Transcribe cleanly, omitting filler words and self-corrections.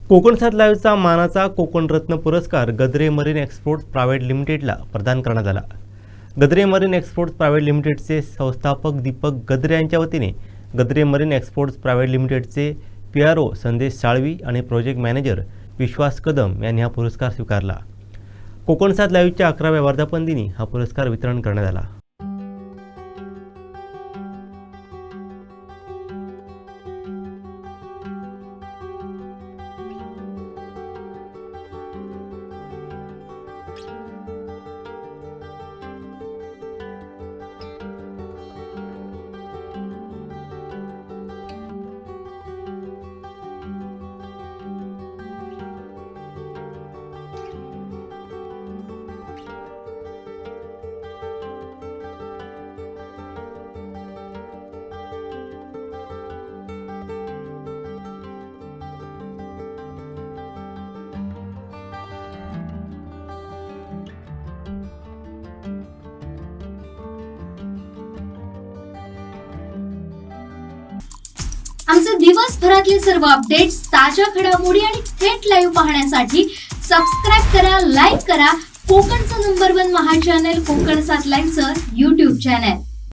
कोकण 7 लाईव्हचा मानाचा कोकण रत्न पुरस्कार गद्रे मरीन एक्सपोर्ट्स प्रायव्हेट लिमिटेडला प्रदान करण्यात आला। गद्रे मरीन एक्सपोर्ट्स प्रायव्हेट लिमिटेडचे संस्थापक दीपक गद्रे यांच्या वतीने गद्रे मरीन एक्सपोर्ट्स प्रायव्हेट लिमिटेडचे PRO संदेश साळवी आणि प्रोजेक्ट मॅनेजर विश्वास कदम यांनी हा पुरस्कार स्वीकारला। कोकण 7 लाईव्हच्या 11व्या वर्धापन दिनी हा पुरस्कार वितरण करण्यात आला। आमचे दिवसभरातले सर्व अपडेट्स, ताज्या घडामोडी आणि थेट लाईव्ह पाहण्यासाठी सबस्क्राइब करा, लाईक करा कोकणचं नंबर 1 महा चॅनल कोकण 7 लाईव्हचं YouTube चॅनल।